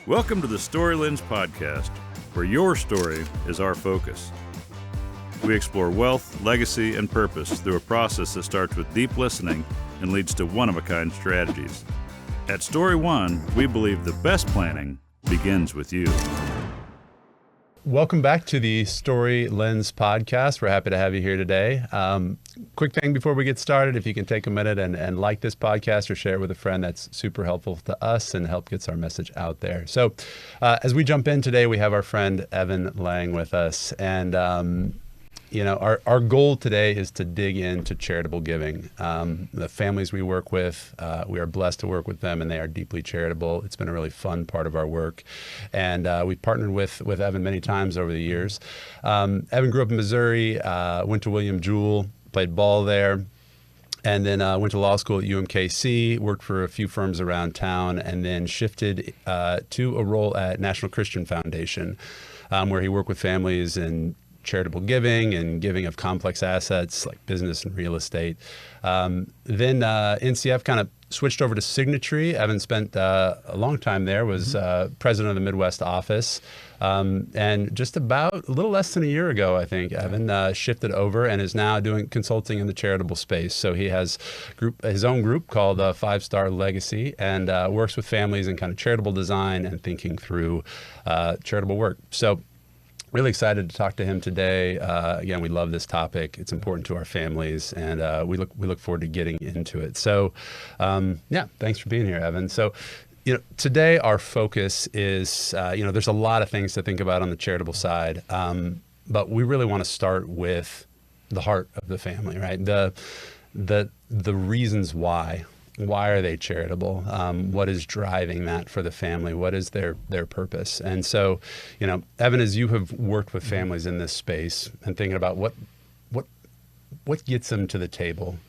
Welcome to the StoryLens Podcast, where your story is our focus. We explore wealth, legacy, and purpose through a process that starts with deep listening and leads to one-of-a-kind strategies. At StoryOne, we believe the best planning begins with you. Welcome back to the StoryLens Podcast. We're happy to have you here today. Quick thing before we get started, if you can take a minute and like this podcast or share it with a friend, that's super helpful to us and help gets our message out there. So as we jump in today, we have our friend Evan Lang with us. And our goal today is to dig into charitable giving. The families we work with, we are blessed to work with them, and they are deeply charitable. It's been a really fun part of our work. And we've partnered with Evan many times over the years. Evan grew up in Missouri, went to William Jewell, played ball there, and then went to law school at UMKC, worked for a few firms around town, and then shifted to a role at National Christian Foundation, where he worked with families and charitable giving and giving of complex assets like business and real estate. Then NCF kind of switched over to Signatory. Evan spent a long time there, was president of the Midwest office. And just about a little less than a year ago, I think, Evan shifted over and is now doing consulting in the charitable space. So he has his own group called 5 Star Legacy, and works with families in kind of charitable design and thinking through charitable work. So really excited to talk to him today. Again, we love this topic. It's important to our families, and we look forward to getting into it. So, thanks for being here, Evan. So, today our focus is, there's a lot of things to think about on the charitable side, but we really want to start with the heart of the family, right? The reasons why. Why are they charitable? What is driving that for the family? What is their purpose? And so, Evan, as you have worked with families in this space and thinking about what gets them to the table,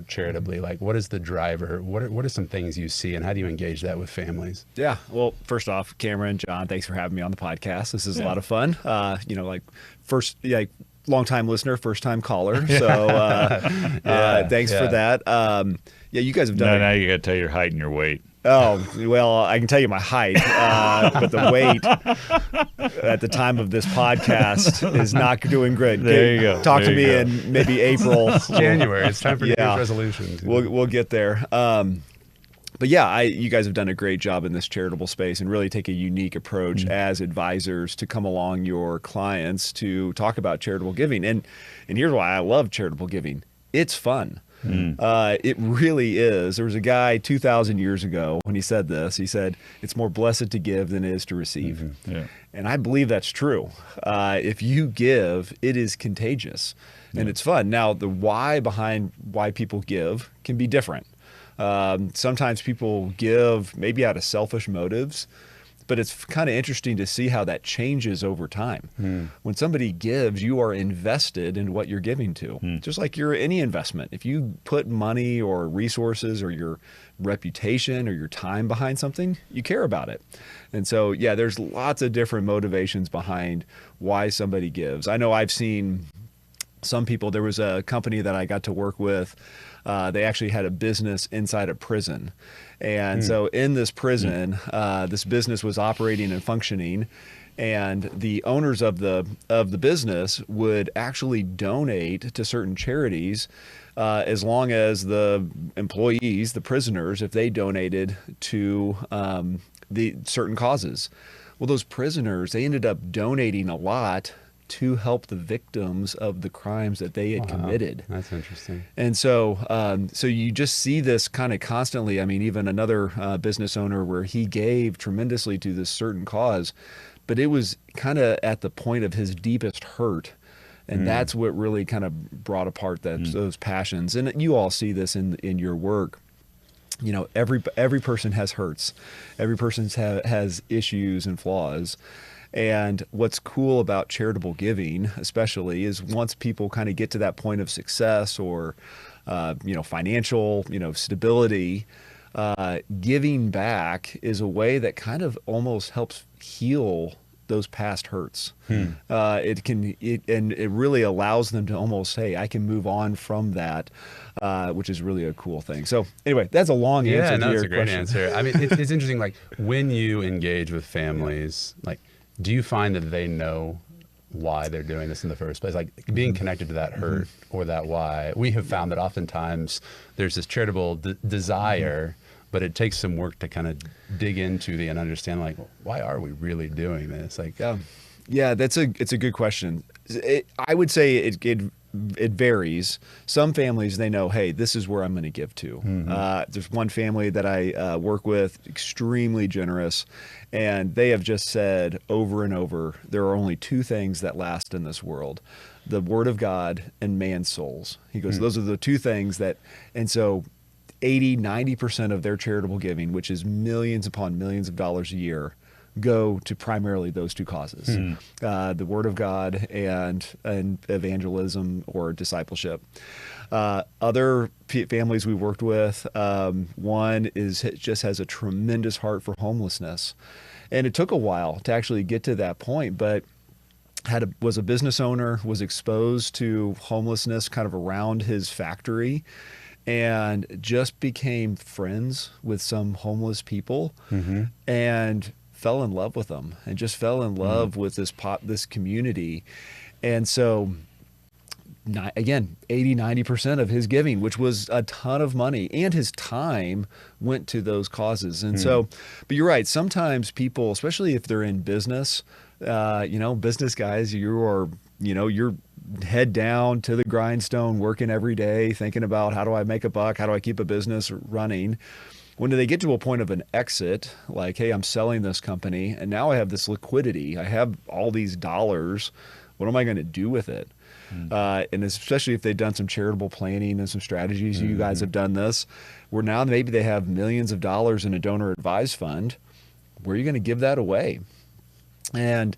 charitably, like what is the driver? What are some things you see, and how do you engage that with families? Yeah. Well, first off, Cameron, John, thanks for having me on the podcast. This is a lot of fun. Long-time listener, first-time caller. So thanks for that. You guys have done Now you got to tell your height and your weight. Oh, well, I can tell you my height, but the weight at the time of this podcast is not doing great. There you go. Talk to me in maybe April. It's January. It's time for New Year's resolutions. We'll get there. But you guys have done a great job in this charitable space and really take a unique approach as advisors to come along your clients to talk about charitable giving. And here's why I love charitable giving. It's fun. It really is. There was a guy 2,000 years ago when he said this. He said, "It's more blessed to give than it is to receive." Yeah. And I believe that's true. If you give, it is contagious and it's fun. Now, the why behind why people give can be different. Sometimes people give maybe out of selfish motives, but it's kind of interesting to see how that changes over time. When somebody gives, you are invested in what you're giving to, just like any investment. If you put money or resources or your reputation or your time behind something, you care about it. And so, there's lots of different motivations behind why somebody gives. I know I've seen some people. There was a company that I got to work with. They actually had a business inside a prison. And so in this prison, this business was operating and functioning, and the owners of the business would actually donate to certain charities as long as the employees, the prisoners, if they donated to the certain causes. Well, those prisoners, they ended up donating a lot to help the victims of the crimes that they had committed. That's interesting. And so so you just see this kind of constantly. I mean, even another business owner where he gave tremendously to this certain cause, but it was kind of at the point of his deepest hurt. And that's what really kind of brought apart those passions. And you all see this in your work. Every person has hurts. Every person has issues and flaws. And what's cool about charitable giving, especially, is once people kind of get to that point of success or, financial, stability, giving back is a way that kind of almost helps heal those past hurts. It really allows them to almost say, I can move on from that, which is really a cool thing. So anyway, that's a long answer to your question. Yeah, that's a great answer. I mean, it's interesting, like when you engage with families, like, do you find that they know why they're doing this in the first place? Like being connected to that hurt or that why. We have found that oftentimes there's this charitable desire, but it takes some work to kind of dig into and understand, like, why are we really doing this? Like, yeah, it's a good question. I would say it varies. Some families, they know, hey, this is where I'm going to give to. There's one family that I work with, extremely generous, and they have just said over and over, there are only two things that last in this world: the Word of God and man's souls. He goes, those are the two things that, and so 80-90% of their charitable giving, which is millions upon millions of dollars a year, go to primarily those two causes, the Word of God and evangelism or discipleship. Other families we worked with, one just has a tremendous heart for homelessness. And it took a while to actually get to that point, but was a business owner, was exposed to homelessness kind of around his factory, and just became friends with some homeless people and fell in love with them, and just fell in love with this community. And so again, 80-90% of his giving, which was a ton of money, and his time, went to those causes. And so, but you're right, sometimes people, especially if they're in business, business guys, you're head down to the grindstone, working every day, thinking about how do I make a buck? How do I keep a business running? When they get to a point of an exit, like, hey, I'm selling this company and now I have this liquidity, I have all these dollars, what am I going to do with it? And especially if they've done some charitable planning and some strategies, you guys have done this, where now maybe they have millions of dollars in a donor advised fund, where are you going to give that away? And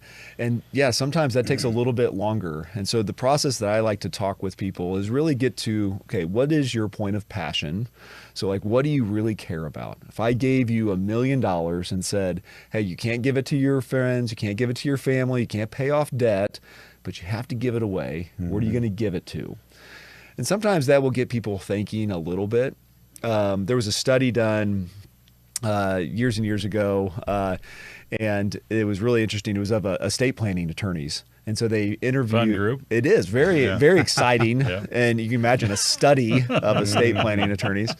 yeah, sometimes that takes a little bit longer. And so the process that I like to talk with people is really get to, okay, what is your point of passion? So like, what do you really care about? If I gave you $1 million and said, hey, you can't give it to your friends, you can't give it to your family, you can't pay off debt, but you have to give it away, where are you going to give it to? And sometimes that will get people thinking a little bit. There was a study done years and years ago, and it was really interesting. It was of estate planning attorneys. And so they interviewed. Fun group. It is very, very exciting. And you can imagine a study of estate planning attorneys.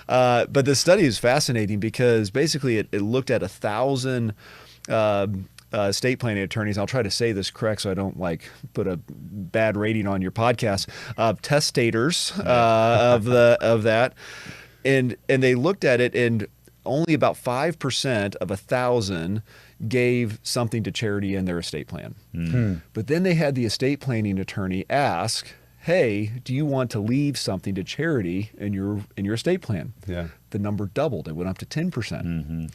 But the study is fascinating because basically it looked at 1,000 estate planning attorneys. I'll try to say this correct so I don't put a bad rating on your podcast. Testators of that. And they looked at it, and only about 5% of 1,000 gave something to charity in their estate plan. But then they had the estate planning attorney ask, hey, do you want to leave something to charity in your estate plan? Yeah. The number doubled. It went up to 10%.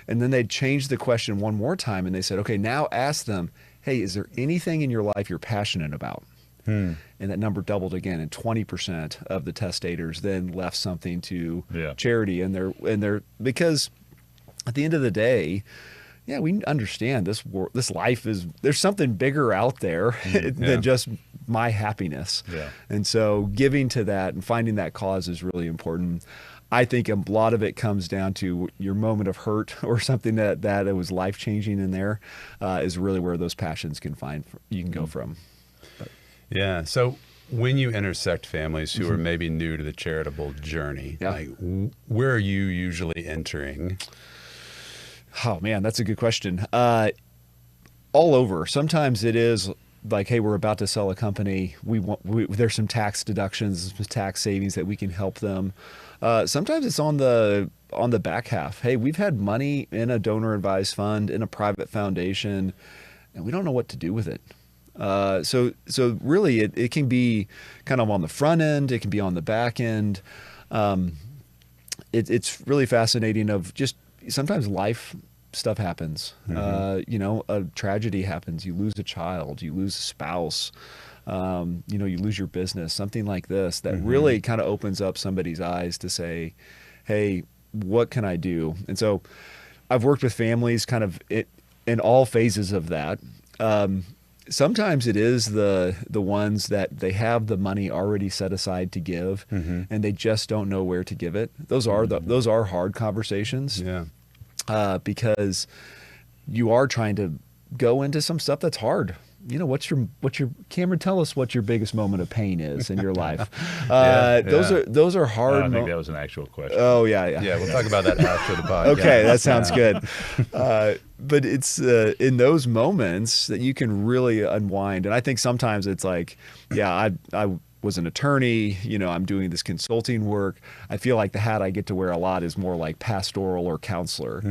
And then they changed the question one more time, and they said, okay, now ask them, hey, is there anything in your life you're passionate about? And that number doubled again, and 20% of the testators then left something to charity. And because at the end of the day, we understand this life is, there's something bigger out there than just my happiness. And so giving to that and finding that cause is really important. I think a lot of it comes down to your moment of hurt or something that it was life-changing in there, is really where those passions you can go from. Yeah. So when you intersect families who are maybe new to the charitable journey, like, where are you usually entering? Oh man, that's a good question. All over. Sometimes it is like, hey, we're about to sell a company. There's some tax deductions, tax savings that we can help them. Sometimes it's on the back half. Hey, we've had money in a donor advised fund, in a private foundation, and we don't know what to do with it. So really it can be kind of on the front end, it can be on the back end. It's really fascinating of just sometimes life stuff happens. A tragedy happens. You lose a child, you lose a spouse, you lose your business, something like this that really kind of opens up somebody's eyes to say, hey, what can I do? And so I've worked with families kind of in all phases of that. Sometimes it is the ones that they have the money already set aside to give, and they just don't know where to give it. Those are hard conversations. Yeah. Because you are trying to go into some stuff that's hard. What's your Cameron? Tell us what your biggest moment of pain is in your life. Those are hard. I think that was an actual question. Oh yeah. Yeah, we'll talk about that after the podcast. Okay, that sounds good. But it's in those moments that you can really unwind. And I think sometimes it's like, I was an attorney, I'm doing this consulting work. I feel like the hat I get to wear a lot is more like pastoral or counselor,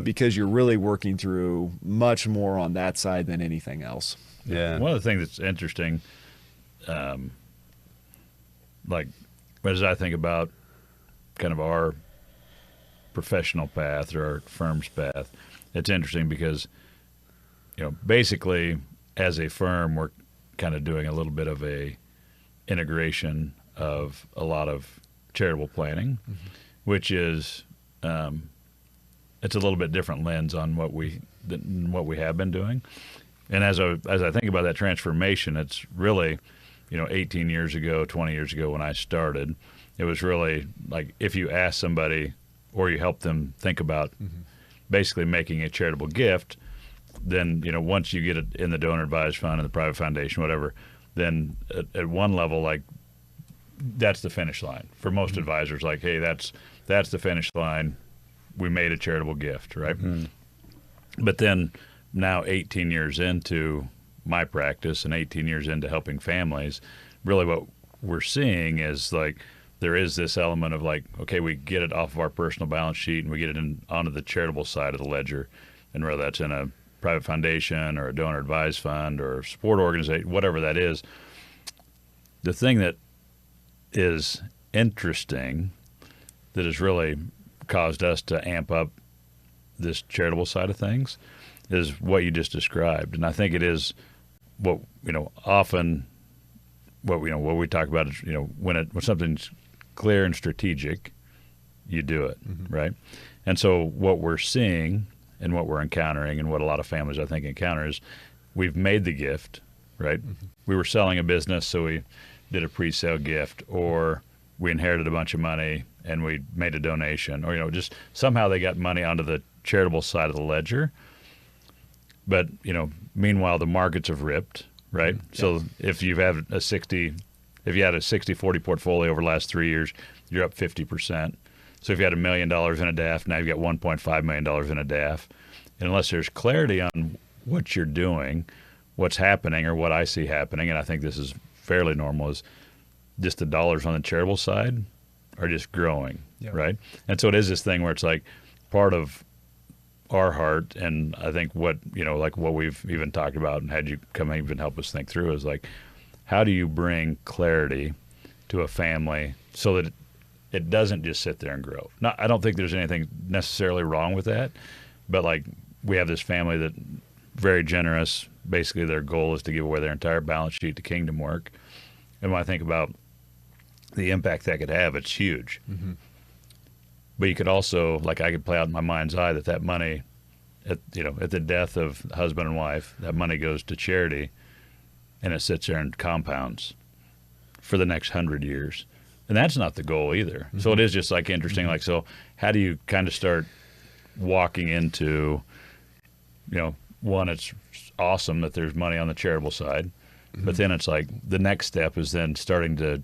because you're really working through much more on that side than anything else. Yeah. One of the things that's interesting, like as I think about kind of our professional path or our firm's path, it's interesting because, basically as a firm, we're kind of doing a little bit of a integration of a lot of charitable planning, which is it's a little bit different lens on what we have been doing. And as I think about that transformation, it's really 18 years ago, 20 years ago when I started, it was really like if you ask somebody or you help them think about basically making a charitable gift, then once you get it in the donor advised fund and the private foundation, whatever, then at one level, like that's the finish line for most advisors. Like, hey, that's the finish line. We made a charitable gift, right? But then now 18 years into my practice and 18 years into helping families, really what we're seeing is like there is this element of like, okay, we get it off of our personal balance sheet and we get it onto the charitable side of the ledger, and whether that's in a private foundation or a donor advised fund or a support organization, whatever that is. The thing that is interesting that has really caused us to amp up this charitable side of things is what you just described. And I think it is what, often what we talk about is, when something's clear and strategic, you do it, right? And so what we're seeing and what we're encountering and what a lot of families, I think, encounter is we've made the gift, right? We were selling a business, so we did a pre-sale gift, or we inherited a bunch of money and we made a donation, or, just somehow they got money onto the charitable side of the ledger. But, meanwhile, the markets have ripped, right? So if you had a 60-40 portfolio over the last 3 years, you're up 50%. So if you had $1 million in a DAF, now you've got $1.5 million in a DAF. And unless there's clarity on what you're doing, what's happening, or what I see happening, and I think this is fairly normal, is just the dollars on the charitable side are just growing, right? And so it is this thing where it's like part of our heart, and I think what, like what we've even talked about and had you come even help us think through is like, how do you bring clarity to a family so that it doesn't just sit there and grow? Now, I don't think there's anything necessarily wrong with that, but like we have this family that very generous. Basically, their goal is to give away their entire balance sheet to Kingdom Work. And when I think about the impact that could have, it's huge. But you could also, like I could play out in my mind's eye that money, at the death of husband and wife, that money goes to charity, and it sits there and compounds for the next 100 years. And that's not the goal either. So it is just like interesting. Like, so how do you kind of start walking into, one, it's awesome that there's money on the charitable side, but then it's like the next step is then starting to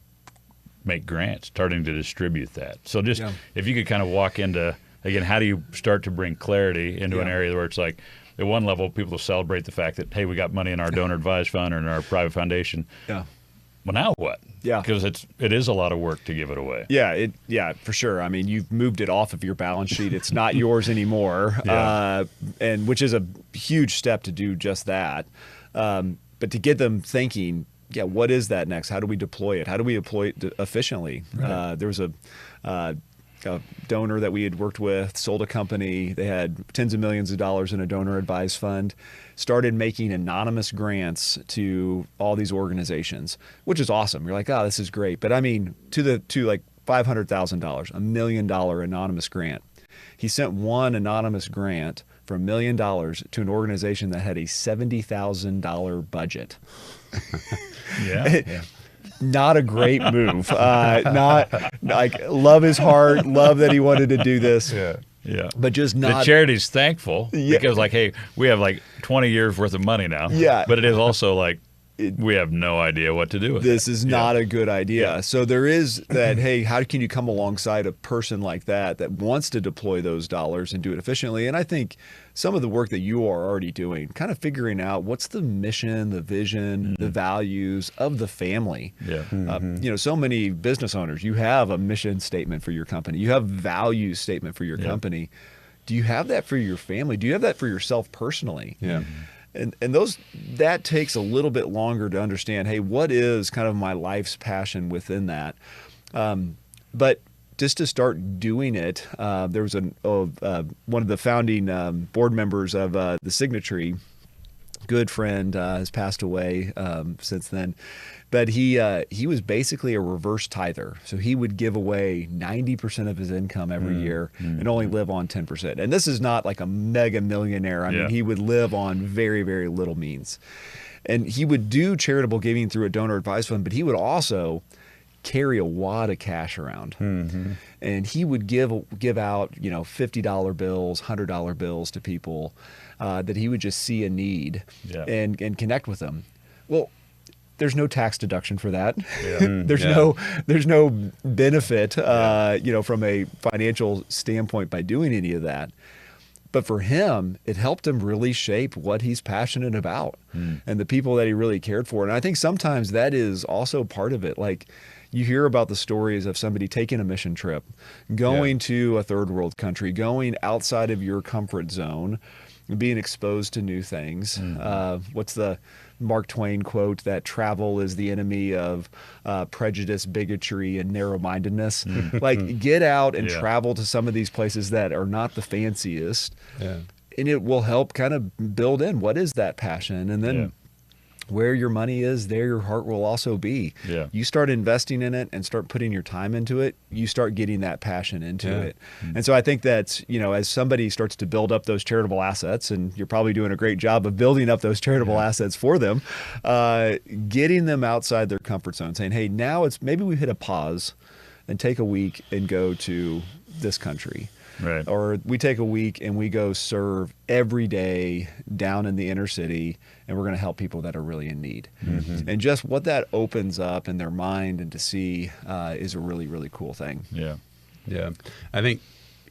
make grants, starting to distribute that. So just if you could kind of walk into, again, how do you start to bring clarity into an area where it's like, at one level, people celebrate the fact that, hey, we got money in our donor advised fund or in our private foundation. Well, now what? Because it is a lot of work to give it away. Yeah, for sure. I mean, you've moved it off of your balance sheet. It's not yours anymore, and which is a huge step to do just that. But to get them thinking, what is that next? How do we deploy it? How do we deploy it efficiently? Right. There was a donor that we had worked with, sold a company. They had tens of millions of dollars in a donor advised fund, started making anonymous grants to all these organizations, which is awesome. You're like, oh, this is great. But I mean, to like $500,000, $1 million anonymous grant. He sent one anonymous grant for $1 million to an organization that had a $70,000 budget. Yeah. Not a great move. Not like, love his heart, love that he wanted to do this. Yeah. But just not. The charity's thankful Yeah. because, like, hey, we have like 20 years worth of money now. Yeah. But it is also like, we have no idea what to do with This it. is not a good idea. Yeah. So there is that, hey, how can you come alongside a person like that wants to deploy those dollars and do it efficiently? And I think some of the work that you are already doing, kind of figuring out what's the mission, the vision, the values of the family. Yeah. You know, so many business owners, you have a mission statement for your company. You have value statement for your company. Do you have that for your family? Do you have that for yourself personally? Yeah. And that takes a little bit longer to understand, hey, what is kind of my life's passion within that? But just to start doing it, there was one of the founding board members of the Signatory, good friend, has passed away since then. But he was basically a reverse tither. So he would give away 90% of his income every year and only live on 10%. And this is not like a mega millionaire. I mean, he would live on very, very little means. And he would do charitable giving through a donor advised fund, but he would also carry a wad of cash around. And he would give out, you know, $50 bills, $100 bills to people that he would just see a need and connect with them. Well, there's no tax deduction for that. There's no benefit, you know, from a financial standpoint by doing any of that. But for him, it helped him really shape what he's passionate about and the people that he really cared for. And I think sometimes that is also part of it. Like, you hear about the stories of somebody taking a mission trip, going to a third world country, going outside of your comfort zone, being exposed to new things. What's the Mark Twain quote, that travel is the enemy of prejudice, bigotry, and narrow-mindedness? Like, get out and travel to some of these places that are not the fanciest, and it will help kind of build in what is that passion. And then where your money is, there your heart will also be. You start investing in it and start putting your time into it, you start getting that passion into it. And so I think that's, you know, as somebody starts to build up those charitable assets, and you're probably doing a great job of building up those charitable assets for them, getting them outside their comfort zone, saying, hey, now it's maybe we hit a pause and take a week and go to this country. Right. Or we take a week and we go serve every day down in the inner city, and we're going to help people that are really in need. And just what that opens up in their mind and to see is a really, really cool thing. Yeah. I think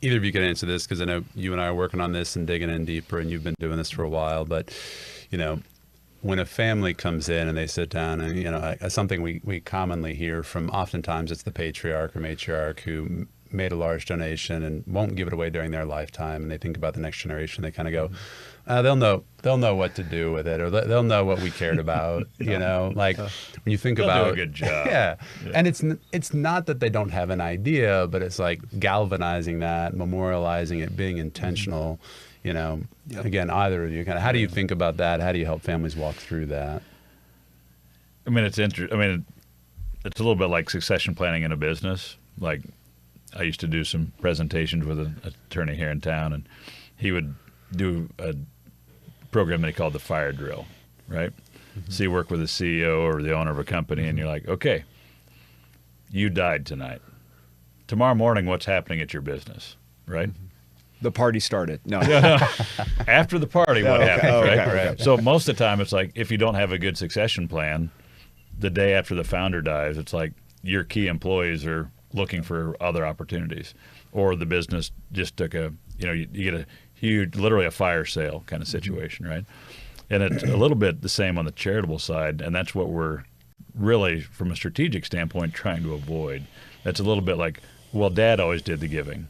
either of you can answer this, because I know you and I are working on this and digging in deeper, and you've been doing this for a while. But, you know, when a family comes in and they sit down, and, you know, something we commonly hear from, oftentimes it's the patriarch or matriarch who made a large donation and won't give it away during their lifetime, and they think about the next generation. They kind of go, they'll know what to do with it, or they'll know what we cared about. You know, like when you think They'll about, do a good job. And it's not that they don't have an idea, but it's like galvanizing that, memorializing it, being intentional. You know, again, either of you, kind of, how do you think about that? How do you help families walk through that? I mean, it's interesting. I mean, it's a little bit like succession planning in a business. Like, I used to do some presentations with an attorney here in town, and he would do a program that he called the fire drill, right? So you work with a CEO or the owner of a company, and you're like, okay, you died tonight. Tomorrow morning, what's happening at your business, right? The party started. No. After the party, what happens, right? Okay. So most of the time, it's like, if you don't have a good succession plan, the day after the founder dies, it's like your key employees are looking for other opportunities, or the business just took you get a huge, literally a fire sale kind of situation, right? And it's a little bit the same on the charitable side, and that's what we're really, from a strategic standpoint, trying to avoid. That's a little bit like, well, Dad always did the giving.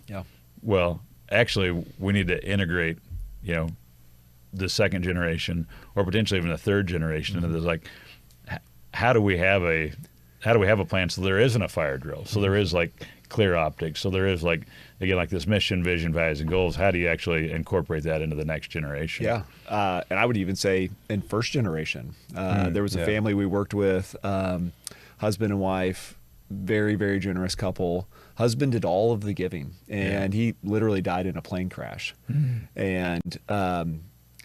Well, actually, we need to integrate, you know, the second generation, or potentially even the third generation, and there's like, how do we have a plan so there isn't a fire drill? So there is like clear optics. So there is like, again, like this mission, vision, values, and goals. How do you actually incorporate that into the next generation? And I would even say in first generation, there was a family we worked with, husband and wife, very, very generous couple. Husband did all of the giving, and he literally died in a plane crash. And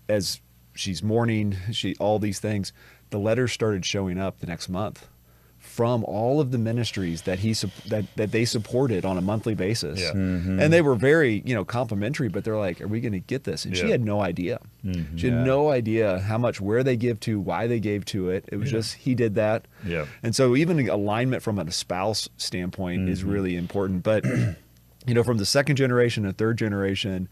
as she's mourning, all these things, the letters started showing up the next month from all of the ministries that that they supported on a monthly basis. And they were very, complimentary, but they're like, are we going to get this? And she had no idea. She had no idea how much, where they give to, why they gave to it. It was just, he did that. And so even alignment from a spouse standpoint is really important. But, from the second generation and third generation,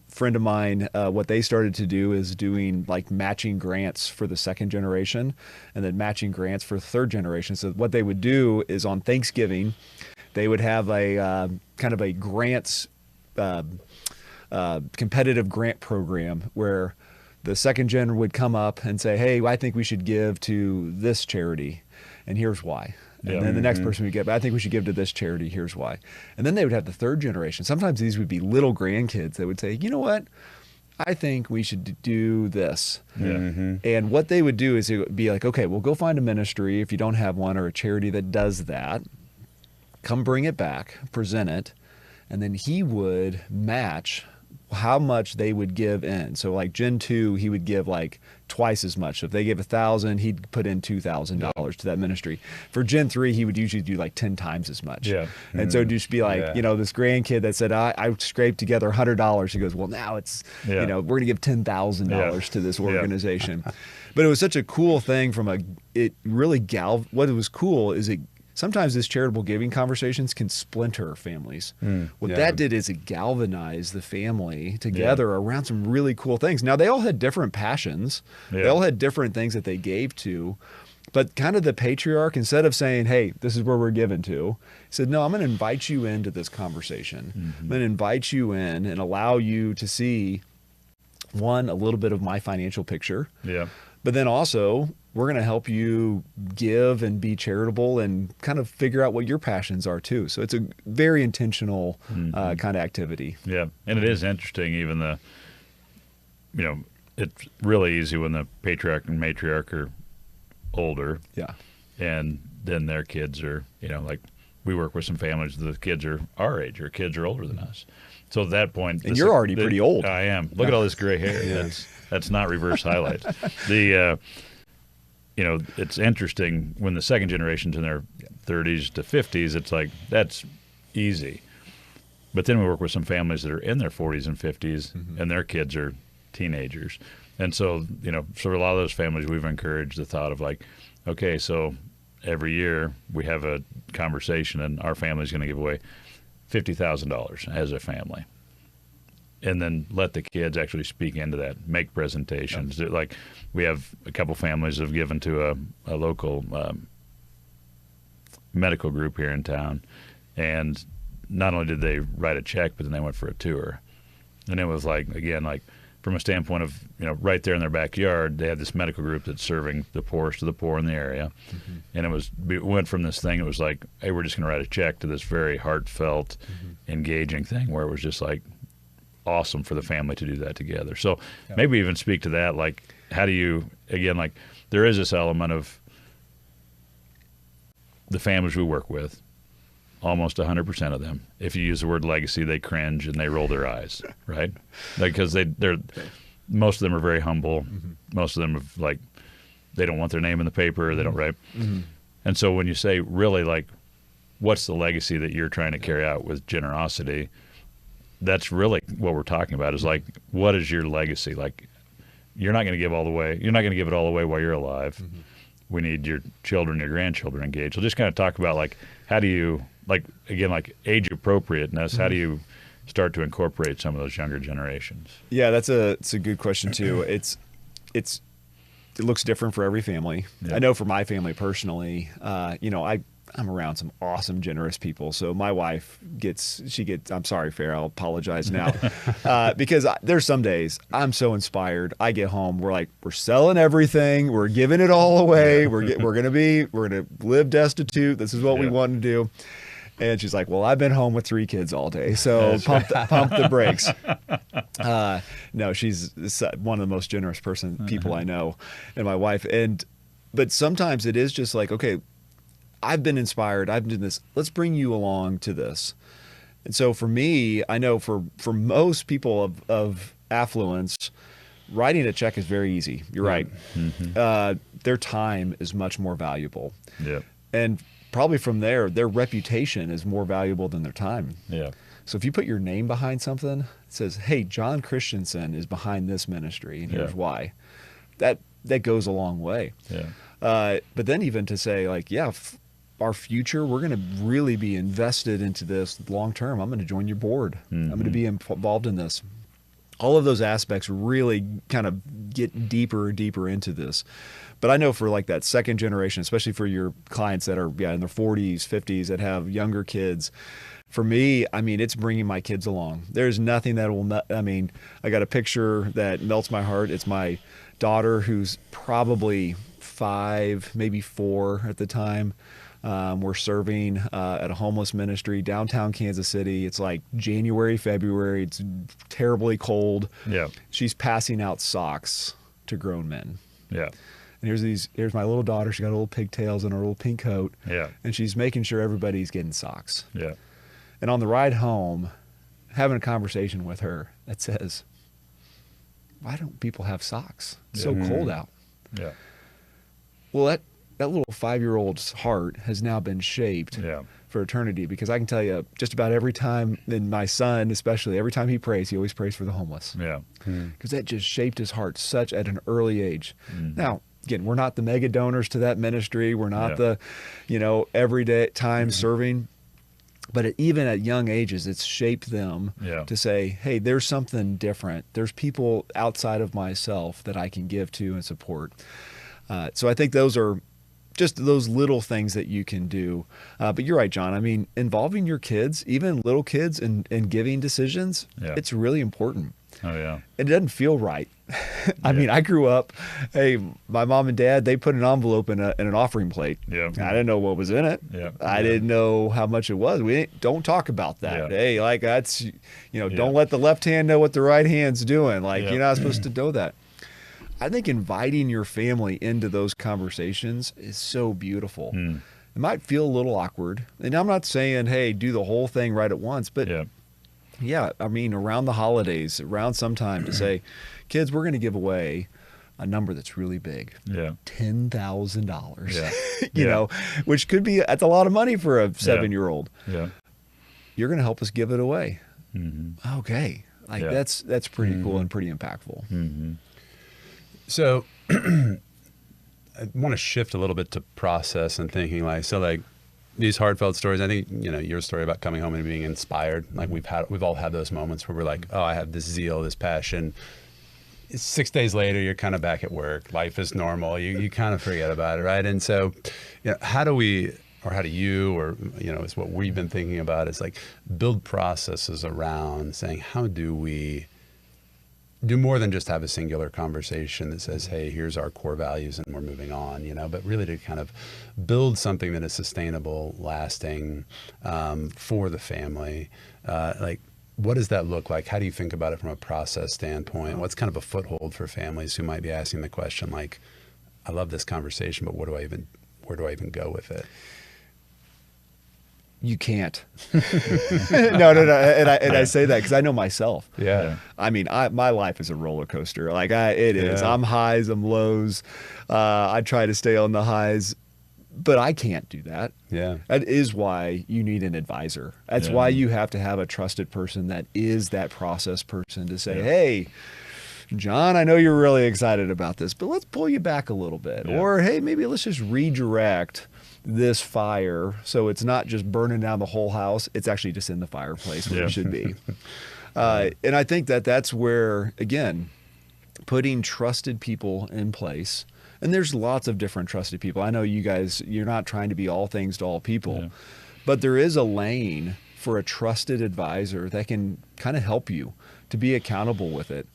friend of mine, what they started to do is doing like matching grants for the second generation and then matching grants for the third generation. So what they would do is on Thanksgiving, they would have a kind of a grants, competitive grant program where the second gen would come up and say, hey, I think we should give to this charity, and here's why. And then the next person would get, but I think we should give to this charity, here's why. And then they would have the third generation. Sometimes these would be little grandkids that would say, you know what? I think we should do this. And what they would do is it would be like, okay, well, go find a ministry if you don't have one, or a charity that does that. Come bring it back, present it, and then he would match how much they would give in. So like Gen 2, he would give like twice as much. So if they gave $1,000, he'd put in $2,000 to that ministry. For Gen 3, he would usually do like 10 times as much. And so it'd just be like, this grandkid that said, I scraped together $100. He goes, well, now it's, we're going to give $10,000 to this organization. But it was such a cool thing what was cool is sometimes this charitable giving conversations can splinter families. What that did is it galvanized the family together around some really cool things. Now, they all had different passions. They all had different things that they gave to. But kind of the patriarch, instead of saying, hey, this is where we're given to, he said, no, I'm going to invite you into this conversation. I'm going to invite you in and allow you to see, one, a little bit of my financial picture. But then also, we're going to help you give and be charitable and kind of figure out what your passions are too. So it's a very intentional kind of activity. And it is interesting, even it's really easy when the patriarch and matriarch are older. And then their kids are, like we work with some families, the kids are our age or kids are older than us. So at that point, and you're already pretty old. I am. Look at all this gray hair. That's not reverse highlights. It's interesting when the second generation's in their 30s to 50s, it's like, that's easy. But then we work with some families that are in their 40s and 50s and their kids are teenagers. And so, for a lot of those families, we've encouraged the thought of like, okay, so every year we have a conversation and our family's going to give away $50,000 as a family. And then let the kids actually speak into that, make presentations. Like we have a couple families that have given to a local medical group here in town. And not only did they write a check, but then they went for a tour. And it was like, again, like from a standpoint of, right there in their backyard, they had this medical group that's serving the poorest of the poor in the area. And it went from this thing, it was like, hey, we're just going to write a check, to this very heartfelt, engaging thing where it was just like, awesome for the family to do that together. So maybe even speak to that, like how do you, again, like there is this element of the families we work with, almost 100% of them, if you use the word legacy, they cringe and they roll their eyes, right? Because they're most of them are very humble. Most of them have like, they don't want their name in the paper, they don't, right? And so when you say really like, what's the legacy that you're trying to carry out with generosity, that's really what we're talking about is like, what is your legacy? Like, you're not going to give all the way. You're not going to give it all away while you're alive. We need your children, your grandchildren engaged. So just kind of talk about like, how do you, like, again, like age appropriateness, how do you start to incorporate some of those younger generations? Yeah, it's a good question too. It looks different for every family. I know for my family personally, I'm around some awesome, generous people. So my wife gets, I'm sorry, Fair, I'll apologize now. Because there's some days I'm so inspired. I get home, we're selling everything. We're giving it all away. We're going to live destitute. This is what we want to do. And she's like, well, I've been home with 3 kids all day, so pump the brakes. No, she's one of the most generous people I know, and my wife. But sometimes it is just like, okay, I've been inspired. I've done this. Let's bring you along to this. And so for me, I know for most people of affluence, writing a check is very easy. You're right. Mm-hmm. Their time is much more valuable. Yeah. And probably from there, their reputation is more valuable than their time. Yeah. So if you put your name behind something, it says, hey, John Christensen is behind this ministry, and here's why. That goes a long way. Yeah. But then even to say, like, our future, we're going to really be invested into this long term. I'm going to join your board. I'm going to be involved in this. All of those aspects really kind of get deeper and deeper into this. But I know for like that second generation, especially for your clients that are in their 40s, 50s, that have younger kids, for me, I mean, it's bringing my kids along. There's nothing that will not, I mean, I got a picture that melts my heart. It's my daughter, who's probably 5, maybe 4 at the time. We're serving at a homeless ministry downtown Kansas City. It's like January, February. It's terribly cold. Yeah. She's passing out socks to grown men. Yeah. And here's my little daughter. She got little pigtails and her little pink coat. Yeah. And she's making sure everybody's getting socks. Yeah. And on the ride home, having a conversation with her that says, why don't people have socks? It's so cold out. Yeah. Well, that little 5-year-old's heart has now been shaped for eternity, because I can tell you just about every time, and my son especially, every time he prays, he always prays for the homeless. Yeah. Because that just shaped his heart such at an early age. Now, again, we're not the mega donors to that ministry. We're not the, everyday time serving. But even at young ages, it's shaped them to say, hey, there's something different. There's people outside of myself that I can give to and support. So I think those are just those little things that you can do. But you're right, John. I mean, involving your kids, even little kids, in giving decisions, it's really important. Oh, yeah. It doesn't feel right. I mean, I grew up, hey, my mom and dad, they put an envelope in an offering plate. Yeah. I didn't know what was in it. Yeah. I didn't know how much it was. Don't talk about that. Yeah. Hey, like that's, don't let the left hand know what the right hand's doing. Like, Yeah. you're not supposed to know that. I think inviting your family into those conversations is so beautiful. It might feel a little awkward. And I'm not saying, hey, do the whole thing right at once, but I mean, around the holidays, around sometime to say, kids, we're going to give away a number that's really big. Yeah. $10,000. Yeah. you know, which could be, that's a lot of money for a 7-year-old. Yeah. You're going to help us give it away. Okay. Like that's pretty cool and pretty impactful. So I want to shift a little bit to process and thinking, like these heartfelt stories. I think, your story about coming home and being inspired, like we've all had those moments where we're like, oh, I have this zeal, this passion. 6 days later, you're kind of back at work. Life is normal. You kind of forget about it, right? And so, how do you, it's what we've been thinking about is like build processes around saying, how do we do more than just have a singular conversation that says, hey, here's our core values and we're moving on, but really to kind of build something that is sustainable, lasting, for the family. Like, what does that look like? How do you think about it from a process standpoint? What's kind of a foothold for families who might be asking the question, like, I love this conversation, but where do I even go with it? You can't. No. And I say that because I know myself. Yeah. I mean, my life is a roller coaster. Like it is. I'm highs, I'm lows. I try to stay on the highs, but I can't do that. Yeah. That is why you need an advisor. That's why you have to have a trusted person that is that process person to say, hey, John, I know you're really excited about this, but let's pull you back a little bit. Yeah. Or, hey, maybe let's just redirect this fire so it's not just burning down the whole house. It's actually just in the fireplace where it should be. And I think that's where, again, putting trusted people in place. And there's lots of different trusted people. I know you guys, you're not trying to be all things to all people, but there is a lane for a trusted advisor that can kind of help you to be accountable with it.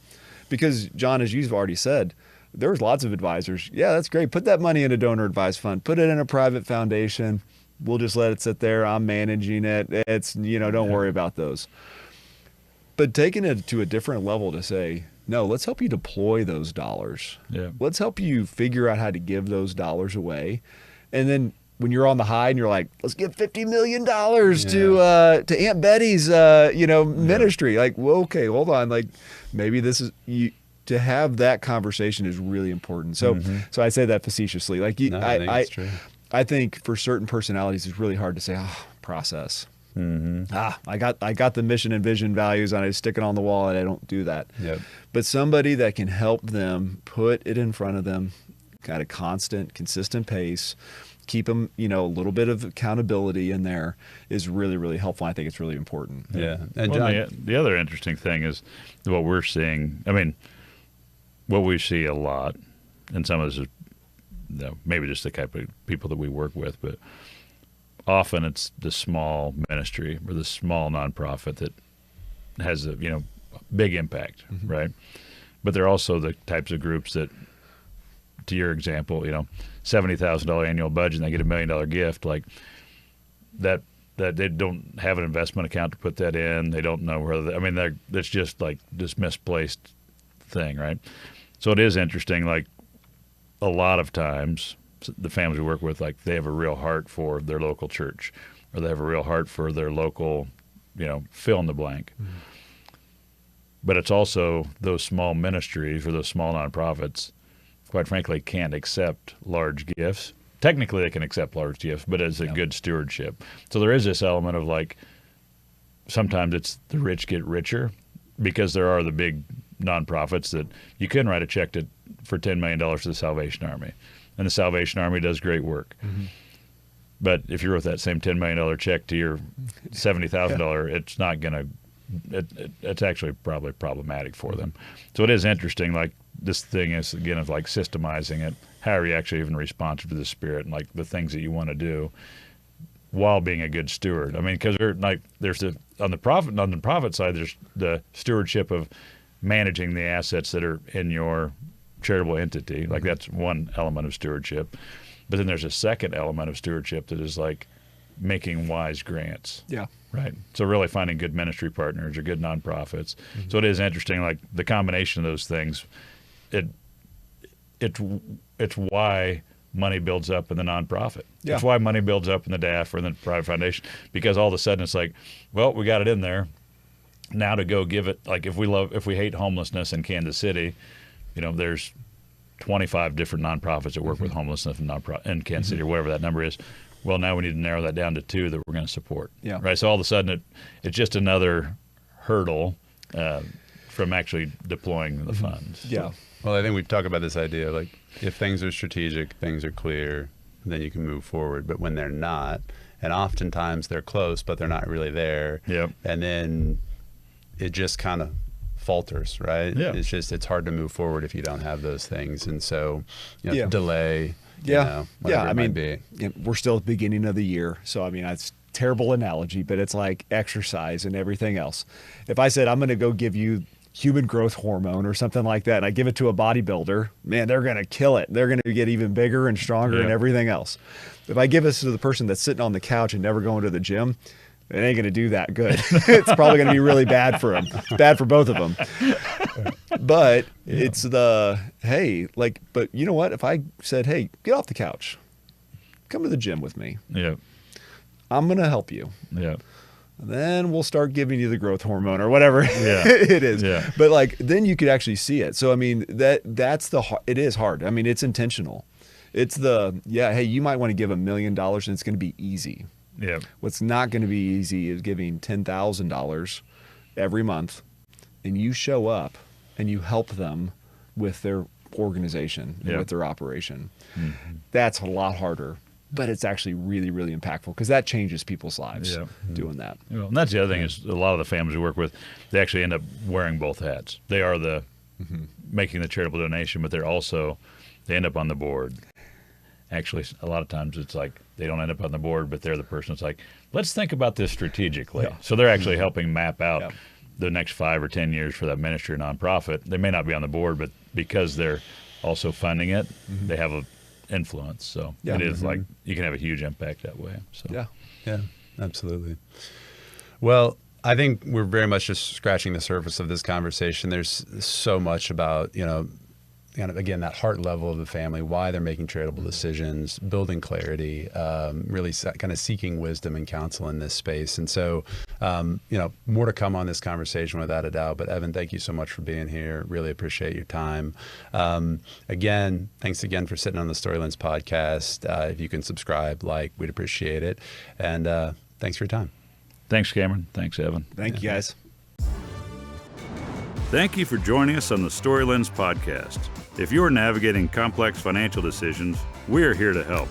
Because, John, as you've already said, there's lots of advisors. Yeah, that's great. Put that money in a donor advised fund. Put it in a private foundation. We'll just let it sit there. I'm managing it. It's, don't worry about those. But taking it to a different level to say, no, let's help you deploy those dollars. Yeah. Let's help you figure out how to give those dollars away. And then when you're on the high and you're like, let's give $50 million to Aunt Betty's, ministry. Like, well, okay, hold on. Like, maybe this is to have that conversation is really important. So, so I say that facetiously. Like, I think it's true. I think for certain personalities, it's really hard to say, process. I got the mission and vision values and I stick it on the wall and I don't do that. Yep. But somebody that can help them put it in front of them, got a constant, consistent pace, keep them, a little bit of accountability in there is really, really helpful. I think it's really important. Yeah. And John, the other interesting thing is what we're seeing. I mean, what we see a lot, and some of this is maybe just the type of people that we work with, but often it's the small ministry or the small nonprofit that has a big impact, right? But they're also the types of groups that, to your example, $70,000 annual budget and they get $1 million gift, like that they don't have an investment account to put that in. They don't know whether that's just like this misplaced thing, right? So it is interesting. Like a lot of times, the families we work with, like they have a real heart for their local church, or they have a real heart for their local, fill in the blank. But it's also those small ministries or those small nonprofits, quite frankly, can't accept large gifts. Technically, they can accept large gifts, but it's a good stewardship. So there is this element of like, sometimes it's the rich get richer because there are the big nonprofits that you can write a check for $10 million to the Salvation Army. And the Salvation Army does great work. But if you wrote that same $10 million check to your $70,000, it's not going to, it's actually probably problematic for them. So it is interesting, like this thing is, again, of like systemizing it. How are you actually even responsive to the Spirit and like the things that you want to do while being a good steward? I mean, because there's on the profit side, there's the stewardship of managing the assets that are in your charitable entity. Like that's one element of stewardship. But then there's a second element of stewardship that is like making wise grants. Yeah. Right. So really finding good ministry partners or good nonprofits. So it is interesting, like the combination of those things, it's why money builds up in the nonprofit. Yeah. It's why money builds up in the DAF or in the private foundation, because all of a sudden it's like, well, we got it in there. Now to go give it, like if we hate homelessness in Kansas City, there's 25 different nonprofits that work with homelessness in Kansas City or whatever that number is. Well, now we need to narrow that down to 2 that we're going to support. Yeah. Right. So all of a sudden it's just another hurdle from actually deploying the funds. Yeah. So. Well, I think we've talked about this idea, like if things are strategic, things are clear, then you can move forward. But when they're not, and oftentimes they're close, but they're not really there. Yep. And then it just kind of falters, right? Yeah. It's hard to move forward if you don't have those things. And so, delay, whatever it might be. We're still at the beginning of the year. So, it's a terrible analogy, but it's like exercise and everything else. If I said, I'm going to go give you human growth hormone or something like that, and I give it to a bodybuilder, man, they're going to kill it. They're going to get even bigger and stronger and everything else. If I give this to the person that's sitting on the couch and never going to the gym, it ain't going to do that good. It's probably going to be really bad for them. Bad for both of them. But it's but you know what? If I said, hey, get off the couch, come to the gym with me. Yeah. I'm going to help you. Yeah. Then we'll start giving you the growth hormone or whatever it is. Yeah. But then you could actually see it. So, it is hard. It's intentional. It's hey, you might want to give $1 million and it's going to be easy. Yeah. What's not going to be easy is giving $10,000 every month, and you show up and you help them with their organization and with their operation. That's a lot harder, but it's actually really, really impactful because that changes people's lives doing that. Well, and that's the other thing is a lot of the families we work with, they actually end up wearing both hats. They are the making the charitable donation, but they end up on the board. Actually, a lot of times it's like they don't end up on the board, but they're the person that's like, let's think about this strategically. Yeah. So they're actually helping map out the next 5 or 10 years for that ministry or nonprofit. They may not be on the board, but because they're also funding it, they have an influence. So it is like you can have a huge impact that way. So yeah, absolutely. Well, I think we're very much just scratching the surface of this conversation. There's so much about, kind of, again, that heart level of the family, why they're making charitable decisions, building clarity, really kind of seeking wisdom and counsel in this space. And so, more to come on this conversation without a doubt. But Evan, thank you so much for being here. Really appreciate your time. Again, thanks again for sitting on the StoryLens podcast. If you can subscribe, we'd appreciate it. And thanks for your time. Thanks, Cameron. Thanks, Evan. Thank you, guys. Thank you for joining us on the StoryLens Podcast. If you're navigating complex financial decisions, we're here to help.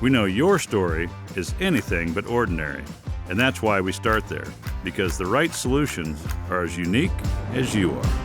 We know your story is anything but ordinary, and that's why we start there, because the right solutions are as unique as you are.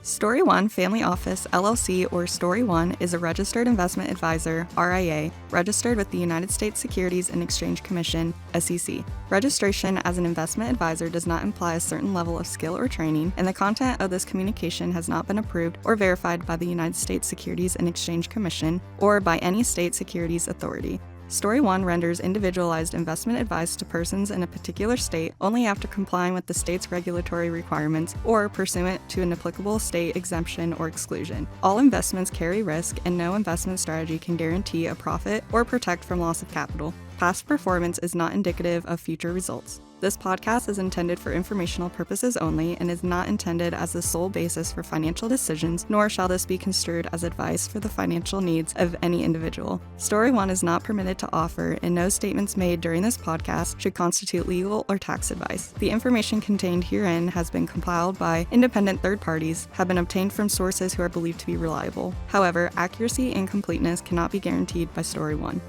StoryOne Family Office, LLC, or StoryOne is a registered investment advisor, RIA, registered with the United States Securities and Exchange Commission, SEC. Registration as an investment advisor does not imply a certain level of skill or training, and the content of this communication has not been approved or verified by the United States Securities and Exchange Commission or by any state securities authority. StoryOne renders individualized investment advice to persons in a particular state only after complying with the state's regulatory requirements or pursuant to an applicable state exemption or exclusion. All investments carry risk, and no investment strategy can guarantee a profit or protect from loss of capital. Past performance is not indicative of future results. This podcast is intended for informational purposes only and is not intended as the sole basis for financial decisions, nor shall this be construed as advice for the financial needs of any individual. StoryOne is not permitted to offer, and no statements made during this podcast should constitute legal or tax advice. The information contained herein has been compiled by independent third parties, have been obtained from sources who are believed to be reliable. However, accuracy and completeness cannot be guaranteed by StoryOne.